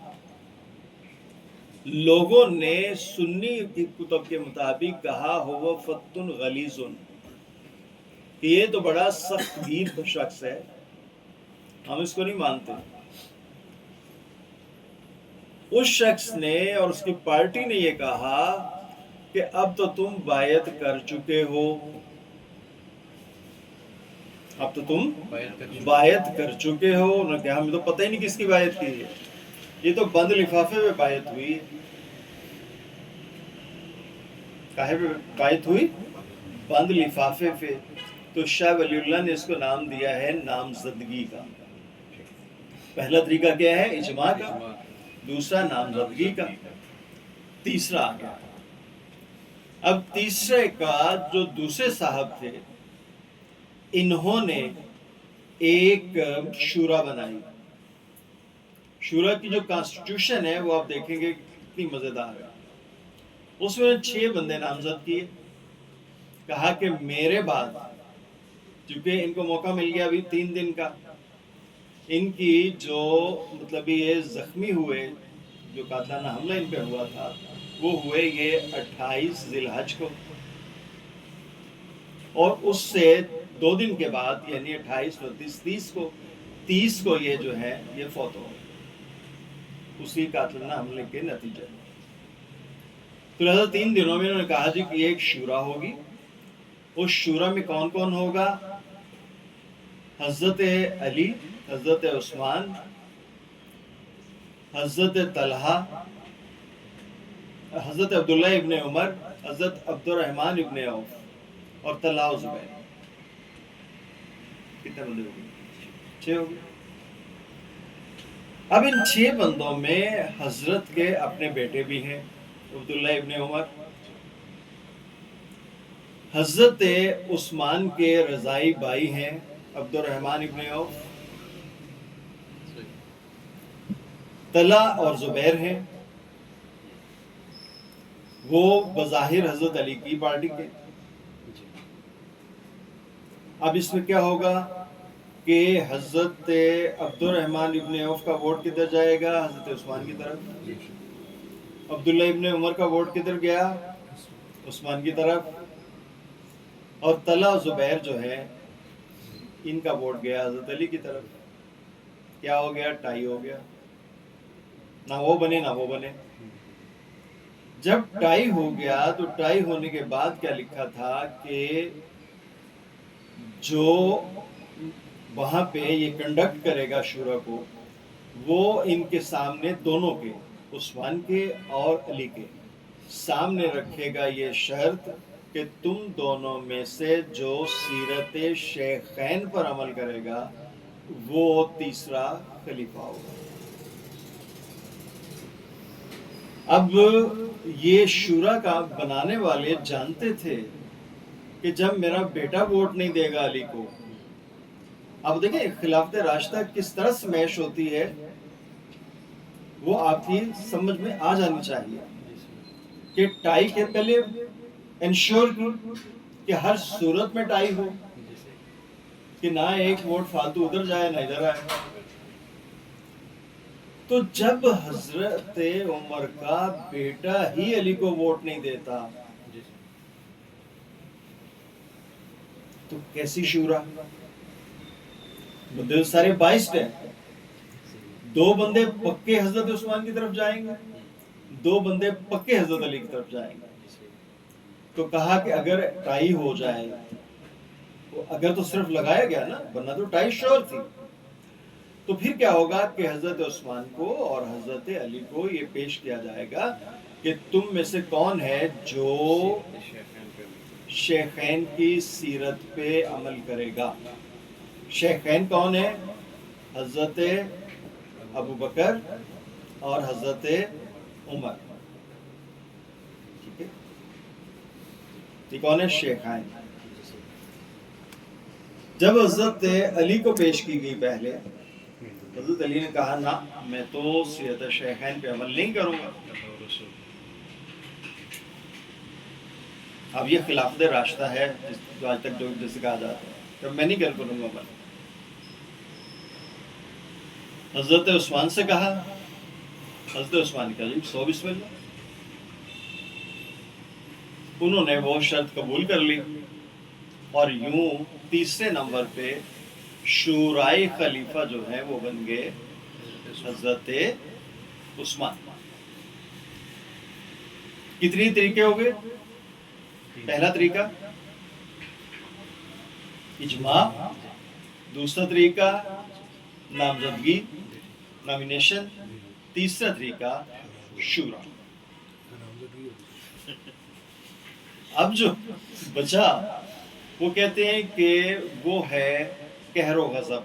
Speaker 1: لوگوں نے سنی کی کتب کے مطابق کہا ہوا فتن غلیظن، کہ یہ تو بڑا سخت گیر شخص ہے، ہم اس کو نہیں مانتے. اس شخص نے اور اس کی پارٹی نے یہ کہا کہ اب تو تم بیعت کر چکے ہو، اب تو تم بیعت کر چکے ہو. انہوں نے کہا ہمیں تو پتہ ہی نہیں کس کی بیعت کی ہے، یہ تو بند لفافے میں بیعت ہوئی. کاہے پہ بیعت ہوئی؟ بند لفافے پہ. تو شاہ ولی اللہ نے اس کو نام دیا ہے نامزدگی کا. پہلا طریقہ کیا ہے؟ اجماع کا. دوسرا نامزدگی کا. تیسرا آ گیا. اب تیسرے کا جو دوسرے صاحب تھے انہوں نے ایک شورا بنائی. شورا کی جو کانسٹیٹیوشن ہے وہ آپ دیکھیں گے کتنی مزیدار ہے. اس میں 6 بندے نامزد کیے, کہا کہ میرے بعد, چونکہ ان کو موقع مل گیا ابھی 3 دن کا, ان کی جو مطلب یہ زخمی ہوئے, جو قاتلانہ حملہ ان پہ ہوا تھا وہ ہوئے یہ 28 ذی الحج کو, اور اس سے 2 دن کے بعد یعنی 28 29 30 کو یہ جو ہے یہ فوت ہو گئے اسی قاتلانہ حملے کے نتیجے میں. تو لہذا 3 دنوں میں انہوں نے کہا جی کہ ایک شورا ہوگی. اس شورا میں کون کون ہوگا؟ حضرت علی, حضرت عثمان, حضرت طلحہ, حضرت عبداللہ ابن عمر, حضرت عبد الرحمن ابن عوف اور طلحہ و زبیر. کتنے بندے ہو گئے؟ 6 ہو گئے. اب ان 6 بندوں میں حضرت کے اپنے بیٹے بھی ہیں, عبداللہ ابن عمر, حضرت عثمان کے رضائی بھائی ہیں عبد الرحمن ابن عوف, طلحہ اور زبیر ہیں, وہ بظاہر حضرت علی کی پارٹی کے. اب اس میں کیا ہوگا کہ حضرت عبد الرحمن ابن عوف کا ووٹ کدھر جائے گا؟ حضرت عثمان کی طرف. عبداللہ ابن عمر کا ووٹ کدھر گیا؟ عثمان کی طرف. اور طلحہ زبیر جو ہے ان کا ووٹ گیا حضرت علی کی طرف. کیا ہو گیا؟ ٹائی ہو گیا, نہ وہ بنے نہ وہ بنے. جب ٹائی ہو گیا تو ٹائی ہونے کے بعد کیا لکھا تھا کہ جو وہاں پہ یہ کنڈکٹ کرے گا شورا کو, وہ ان کے سامنے دونوں کے, عثمان کے اور علی کے سامنے رکھے گا یہ شرط کہ تم دونوں میں سے جو سیرت شیخین پر عمل کرے گا وہ تیسرا خلیفہ ہوگا. اب یہ شورا کا بنانے والے جانتے تھے کہ جب میرا بیٹا ووٹ نہیں دے گا علی کو, اب دیکھیں خلافت راشدہ کس طرح سمیش ہوتی ہے وہ آپ کی سمجھ میں آ جانی چاہیے کہ ٹائی کے پہلے انشور کی کہ ہر صورت میں ٹائی ہو, کہ نہ ایک ووٹ فالتو ادھر جائے نہ ادھر آئے. تو جب حضرت عمر کا بیٹا ہی علی کو ووٹ نہیں دیتا تو کیسی شورا؟ بندے سارے 22 ہیں, 2 بندے پکے حضرت عثمان کی طرف جائیں گے, 2 بندے پکے حضرت علی کی طرف جائیں گے. تو کہا کہ اگر ٹائی ہو جائے, اگر تو صرف لگایا گیا نا, ورنہ تو ٹائی شور تھی, تو پھر کیا ہوگا کہ حضرت عثمان کو اور حضرت علی کو یہ پیش کیا جائے گا کہ تم میں سے کون ہے جو شیخین کی سیرت پہ عمل کرے گا. شیخین کون ہے؟ حضرت ابو بکر اور حضرت عمر. ٹھیک ہے, یہ کون ہے؟ شیخین. جب حضرت علی کو پیش کی گئی پہلے, حضرت علی نے کہا نہ, میں تو سیرت شیخین پہ عمل نہیں کروں گا. اب یہ خلافت راشدہ ہے جو آج تک جو جیسے کہا جاتا ہے, تو میں نہیں کروں گا عمل. حضرت عثمان سے کہا, حضرت عثمان کا جی 100 بسم اللہ. انہوں نے وہ شرط قبول کر لی اور یوں تیسرے نمبر پہ شورائے خلیفہ جو ہے وہ بن گئے حضرت عثمان. کتنی طریقے ہو گئے؟ پہلا طریقہ اجماع, دوسرا طریقہ نامزدگی نامینیشن, تیسرا طریقہ شورا. اب جو بچا وہ کہتے ہیں کہ وہ ہے قہر و غضب.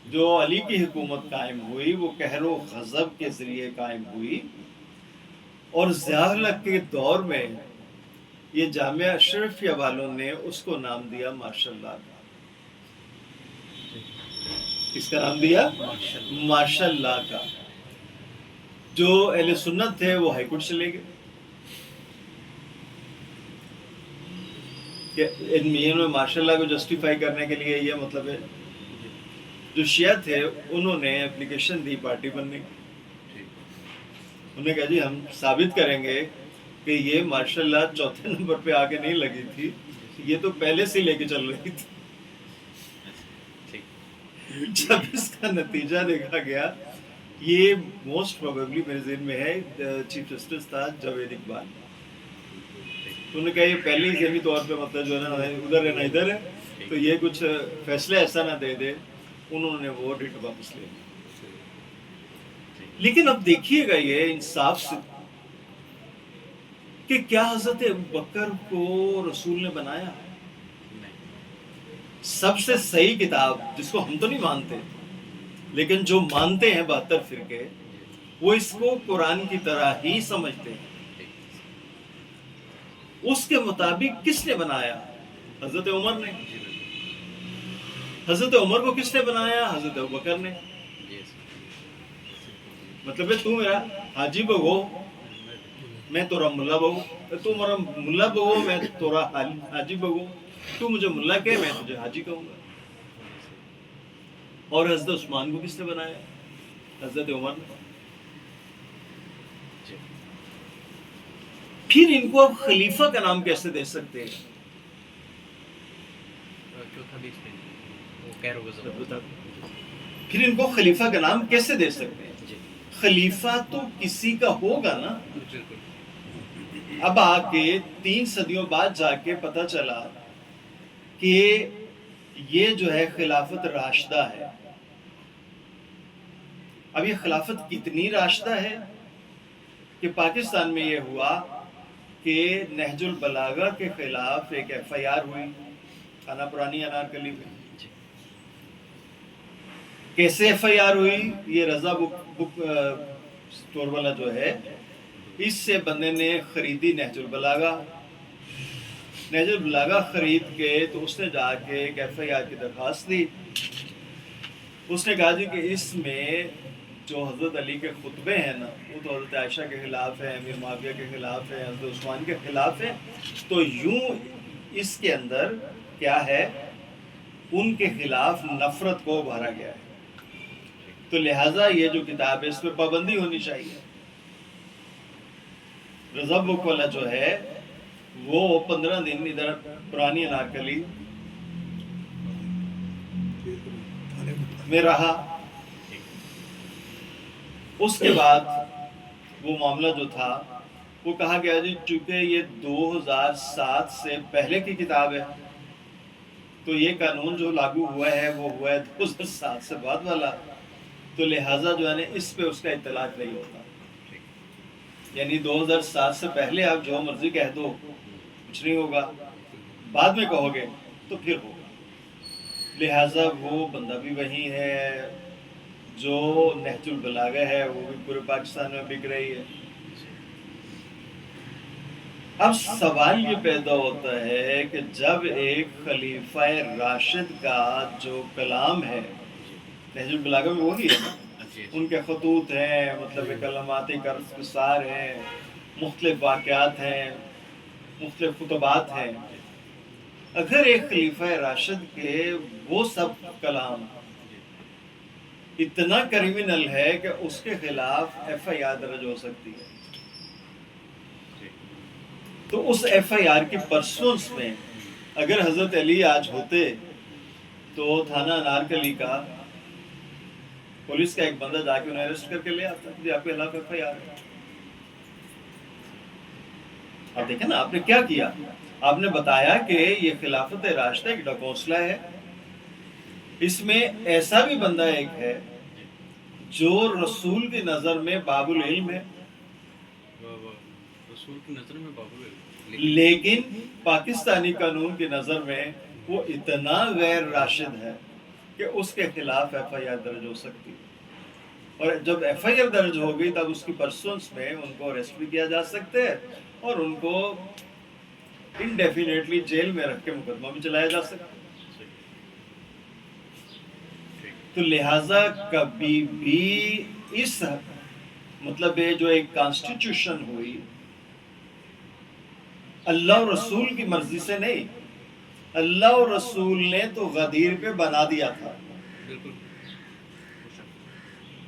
Speaker 1: جو علی کی حکومت قائم ہوئی وہ قہر و غضب کے ذریعے قائم ہوئی, اور ضیاء الحق کے دور میں یہ جامعہ اشرفیہ والوں نے اس کو نام دیا ماشاء اللہ. کس کا نام دیا؟
Speaker 2: ماشاء اللہ.
Speaker 1: ماشاء اللہ کا. جو اہل سنت تھے وہ ہائی کورٹ چلے گئے کہ ان میں ماشاء اللہ کو جسٹیفائی کرنے کے لیے یہ مطلب ہے.
Speaker 2: جی.
Speaker 1: جو شیعہ تھے انہوں نے اپلیکیشن دی پارٹی بننے کی.
Speaker 2: ٹھیک.
Speaker 1: انہوں نے کہا جی ہم ثابت کریں گے کہ یہ ماشاء اللہ چوتھے نمبر پہ آ کے نہیں لگی تھی, یہ تو پہلے سے لے کے چل رہی تھی.
Speaker 2: ٹھیک.
Speaker 1: جب اس کا نتیجہ دیکھا گیا, یہ موسٹ پروبیبلی میرے ذہن میں ہے چیف جسٹس تھا جاوید اقبال. انہوں نے کہا یہ پہلے ہی ذہنی طور پہ مطلب جو ہے نا ادھر ہے نہ ادھر ہے, تو یہ کچھ فیصلہ ایسا نہ دے دے. انہوں نے وہ ریٹ واپس لے لی. لیکن اب دیکھیے گا یہ انصاف سے کہ کیا حضرت ابوبکر کو رسول نے بنایا؟ سب سے صحیح کتاب جس کو ہم تو نہیں مانتے لیکن جو مانتے ہیں 72 فرقے, وہ اس کو قرآن کی طرح ہی سمجھتے ہیں. اس کے مطابق کس نے بنایا؟ حضرت عمر نے. حضرت عمر کو کس نے بنایا؟ حضرت ابوبکر نے. مطلب ہے تو میرا حاجی بگو میں تورا ملا بگو, تو میرا ملا بگو میں تورا حاجی بگو, تو مجھے ملا کہے میں تجھے حاجی کہوں گا. اور حضرت عثمان کو کس نے بنایا؟ حضرت عمر نے. پھر ان کو اب خلیفہ کا نام کیسے دے سکتے ہیں؟ پھر ان کو خلیفہ کا نام کیسے دے سکتے ہیں؟ خلیفہ تو کسی کا ہوگا نا. اب آ کے 3 صدیوں بعد جا کے پتہ چلا کہ یہ جو ہے خلافت راشدہ ہے. اب یہ خلافت کتنی راشدہ ہے کہ پاکستان میں یہ ہوا کہ نہج البلاغہ کے خلاف ایک ایف آئی آر ہوئی خانہ پرانی انارکلی میں. کیسے ایف آئی آر ہوئی؟ یہ رضا بک سٹور والا جو ہے, اس سے بندے نے خریدی نہج البلاغہ. نہج البلاغہ خرید کے تو اس نے جا کے ایک ایف آئی آر کی درخواست دی. اس نے کہا جی کہ اس میں جو حضرت علی کے خطبے ہیں نا, وہ تو حضرت عائشہ کے خلاف ہے, امیر معاویہ کے خلاف ہے, حضرت عثمان کے خلاف ہے. تو یوں اس کے اندر کیا ہے, ان کے خلاف نفرت کو بھرا گیا ہے. تو لہٰذا یہ جو کتاب ہے اس پہ پابندی ہونی چاہیے. رضا بک والا جو ہے وہ 15 دن ادھر پرانی انارکلی میں رہا. اس کے بعد وہ معاملہ جو تھا وہ کہا گیا جی چونکہ یہ 2007 سے پہلے کی کتاب ہے تو یہ قانون جو لاگو ہوا ہے وہ ہوا ہے 2007 سے بعد والا, تو لہٰذا جو ہے نا اس پہ اس کا اطلاق نہیں ہوتا. یعنی 2007 سے پہلے آپ جو مرضی کہہ دو کچھ نہیں ہوگا, بعد میں کہو گے تو پھر ہوگا. لہٰذا وہ بندہ بھی وہی ہے, جو نہج البلاغہ ہے وہ بھی پورے پاکستان میں بک رہی ہے. اب سوال یہ پیدا ہوتا ہے کہ جب ایک خلیفہ راشد کا جو کلام ہے, نہج البلاغہ میں وہی ہے نا, ان کے خطوط ہیں, مطلب کلماتی کارسار ہیں, مختلف واقعات ہیں, مختلف خطبات ہیں. اگر ایک خلیفہ راشد کے وہ سب کلام اتنا کریمنل ہے کہ اس کے خلاف ایف آئی آر درج ہو سکتی ہے, تو اس ایف آئی آر کی پرسنس میں اگر حضرت علی آج ہوتے تو تھانہ انارکلی کا پولیس کا ایک بندہ جا کے انہیں اریسٹ کر کے لے آتا جی آپ کے خلاف ایف آئی آر ہے. آپ دیکھیں نا آپ نے کیا کیا, آپ نے بتایا کہ یہ خلافت راشدہ ایک ڈاکوسلا ہے, اس میں ایسا بھی بندہ ایک ہے جو رسول کی نظر میں باب العلم ہے,
Speaker 2: رسول کی نظر میں باب العلم,
Speaker 1: لیکن پاکستانی قانون کی نظر میں وہ اتنا غیر راشد ہے کہ اس کے خلاف ایف آئی آر درج ہو سکتی ہے. اور جب ایف آئی آر درج ہو گئی تب اس کی پرسنس میں ان کو اریسٹ بھی کیا جا سکتا ہے اور ان کو انڈیفینیٹلی جیل میں رکھ کے مقدمہ بھی چلایا جا سکتا ہے. تو لہٰذا کبھی بھی اس مطلب یہ جو ایک کانسٹیٹیوشن ہوئی اللہ اور رسول کی مرضی سے نہیں، اللہ اور رسول نے تو غدیر پہ بنا دیا تھا۔
Speaker 2: بالکل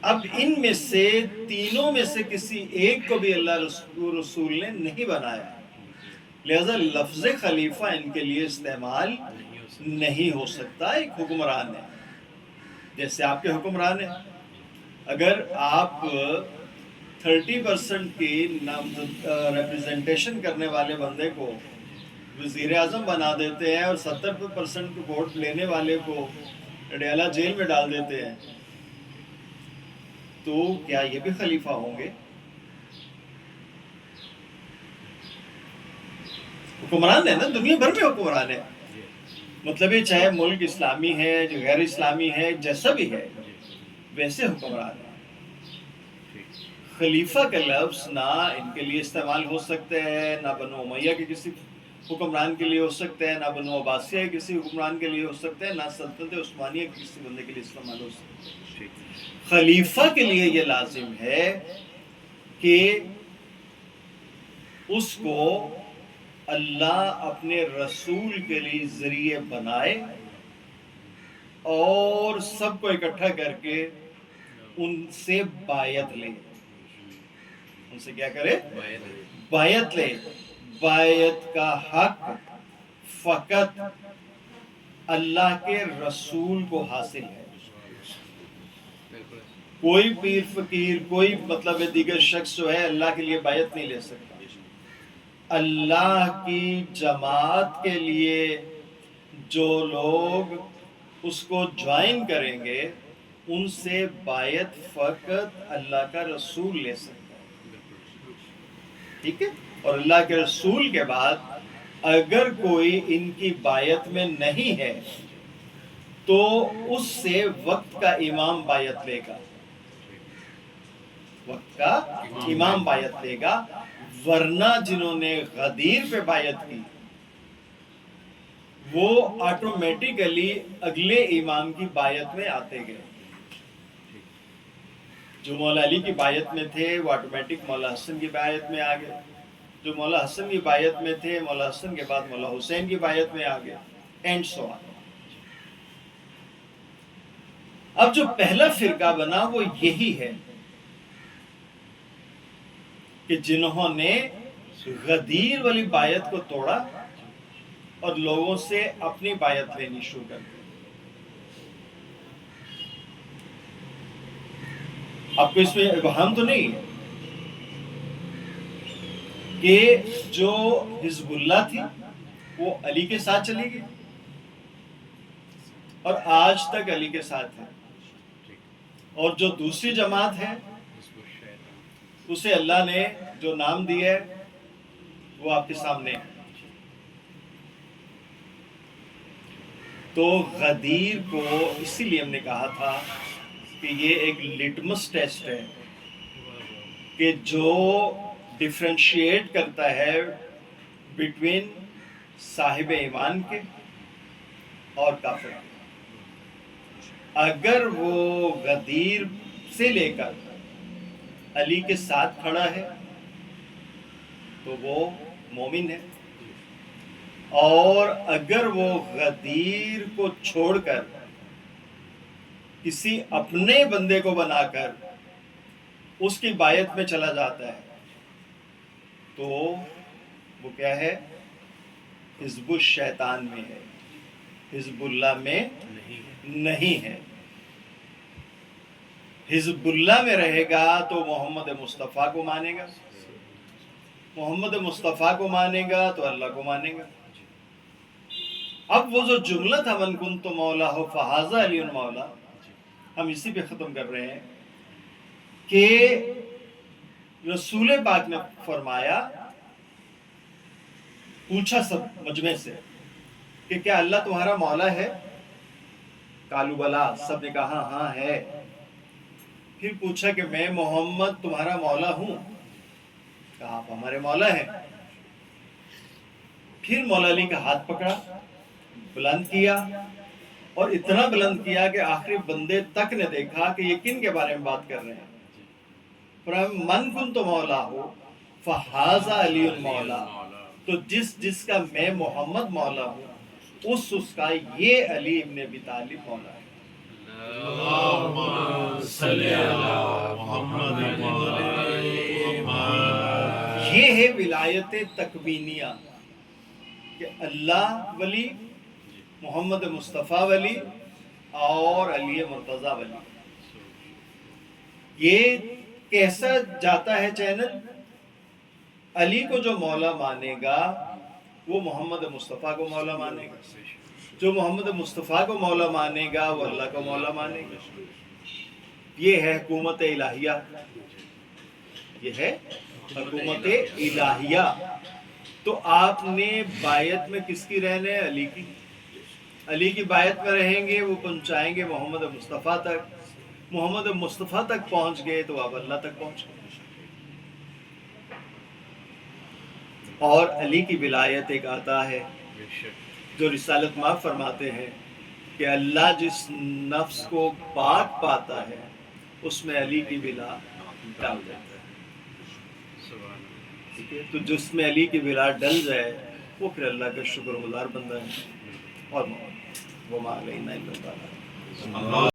Speaker 1: اب ان میں سے تینوں میں سے کسی ایک کو بھی اللہ رسول نے نہیں بنایا، لہذا لفظ خلیفہ ان کے لیے استعمال نہیں ہو سکتا۔ ایک حکمران ہے، جیسے آپ کے حکمران ہیں، اگر آپ 30% کی ریپرزنٹیشن کرنے والے بندے کو وزیر اعظم بنا دیتے ہیں اور 70% ووٹ لینے والے کو ڈیالہ جیل میں ڈال دیتے ہیں، تو کیا یہ بھی خلیفہ ہوں گے؟ حکمران ہے نا، دنیا بھر میں حکمران ہے، مطلب یہ چاہے ملک اسلامی ہے جو غیر اسلامی ہے، جیسا بھی ہے ویسے حکمران ہے۔ خلیفہ کا لفظ نہ ان کے لیے استعمال ہو سکتا ہے، نہ بنو امیہ کے کسی حکمران کے لیے ہو سکتا ہے، نہ بنو عباسیہ کے کسی حکمران کے لیے ہو سکتا ہے، نہ سلطنت عثمانیہ کے کسی بندے کے لیے استعمال ہو سکتا ہے۔ خلیفہ کے لیے یہ لازم ہے کہ اس کو اللہ اپنے رسول کے لیے ذریعے بنائے اور سب کو اکٹھا کر کے ان سے بایعت لے۔ ان سے کیا کرے؟ بایعت لے۔ بایعت کا حق فقط اللہ کے رسول کو حاصل ہے، کوئی پیر فقیر، کوئی مطلب دیگر شخص جو ہے اللہ کے لیے بایعت نہیں لے سکتا۔ اللہ کی جماعت کے لیے جو لوگ اس کو جوائن کریں گے ان سے بایعت فقط اللہ کا رسول لے سکتا ہے، ٹھیک ہے؟ اور اللہ کے رسول کے بعد اگر کوئی ان کی بایعت میں نہیں ہے تو اس سے وقت کا امام بایعت لے گا، وقت کا امام بایعت لے گا، ورنہ جنہوں نے غدیر پہ بایعت کی وہ آٹومیٹیکلی اگلے امام کی بایعت میں آتے گئے۔ جو مولا علی کی بایعت میں تھے وہ آٹومیٹک مولا حسن کی بایعت میں آ گئے، جو مولا حسن کی بایعت میں تھے مولا حسن کے بعد مولا حسین کی بایعت میں آ گئے، اینڈ سو آن۔ اب جو پہلا فرقہ بنا وہ یہی ہے کہ جنہوں نے غدیر والی بایعت کو توڑا اور لوگوں سے اپنی بایعت لینی شروع کر دی۔ آپ کو اس میں ابہام تو نہیں ہے کہ جو حزب اللہ تھی وہ علی کے ساتھ چلی گئی اور آج تک علی کے ساتھ ہے، اور جو دوسری جماعت ہے اسے اللہ نے جو نام دیا ہے وہ آپ کے سامنے ہے۔ تو غدیر کو اسی لیے ہم نے کہا تھا کہ یہ ایک لٹمس ٹیسٹ ہے کہ جو ڈیفرینشیٹ کرتا ہے بٹوین صاحب ایمان کے اور کافر کے۔ اگر وہ غدیر سے لے کر علی کے ساتھ کھڑا ہے تو وہ مومن ہے، اور اگر وہ غدیر کو چھوڑ کر کسی اپنے بندے کو بنا کر اس کی بایعت میں چلا جاتا ہے تو وہ کیا ہے؟ حزب الشیطان میں ہے، حزب اللہ میں نہیں ہے۔ حزب اللہ میں رہے گا تو محمد مصطفیٰ کو مانے گا، محمد مصطفیٰ کو مانے گا تو اللہ کو مانے گا۔ اب وہ جو جملہ تھا من کنت مولا ہو فہذا علی مولا، ہم اسی پہ ختم کر رہے ہیں کہ رسول پاک نے فرمایا، پوچھا سب مجمع سے کہ کیا اللہ تمہارا مولا ہے؟ قالوا بلا، سب نے کہا ہاں ہے۔ پھر پوچھا کہ میں محمد تمہارا مولا ہوں؟ کہا آپ ہمارے مولا ہیں۔ پھر مولا علی کا ہاتھ پکڑا، بلند کیا اور اتنا بلند کیا کہ آخری بندے تک نے دیکھا کہ یہ کن کے بارے میں بات کر رہے ہیں. من کنت مولا ہو فہذا علی مولا، تو جس کا میں محمد مولا ہوں اس کا یہ علی ابن ابی طالب مولا ہے.
Speaker 3: اللہم صلی علی محمد
Speaker 1: یہ ہے ولایت تکوینیہ کہ اللہ ولی، محمد مصطفیٰ ولی اور علی مرتضیٰ ولی. یہ کیسا جاتا ہے چینل؟ علی کو جو مولا مانے گا وہ محمد مصطفیٰ کو مولا مانے گا، جو محمد مصطفیٰ کو مولا مانے گا وہ اللہ کو مولا مانے گا. یہ ہے حکومت الہیہ، یہ ہے حکومت الہیہ. تو آپ نے بایت میں کس کی رہنے ہیں؟ علی کی. علی کی بایت میں رہیں گے، وہ پہنچائیں گے محمد مصطفیٰ تک. محمد مصطفیٰ تک پہنچ گئے تو آپ اللہ تک پہنچ گئے. اور علی کی ولایت ایک عطا ہے جو رسالت مآب فرماتے ہیں کہ اللہ جس نفس کو پاک پاتا ہے اس میں علی کی ولا ڈال دیتا ہے. ٹھیک ہے، تو جس میں علی کی ولا ڈل جائے وہ پھر اللہ کا شکر گزار بندہ ہے. اور وہ علینا الا البلاغ.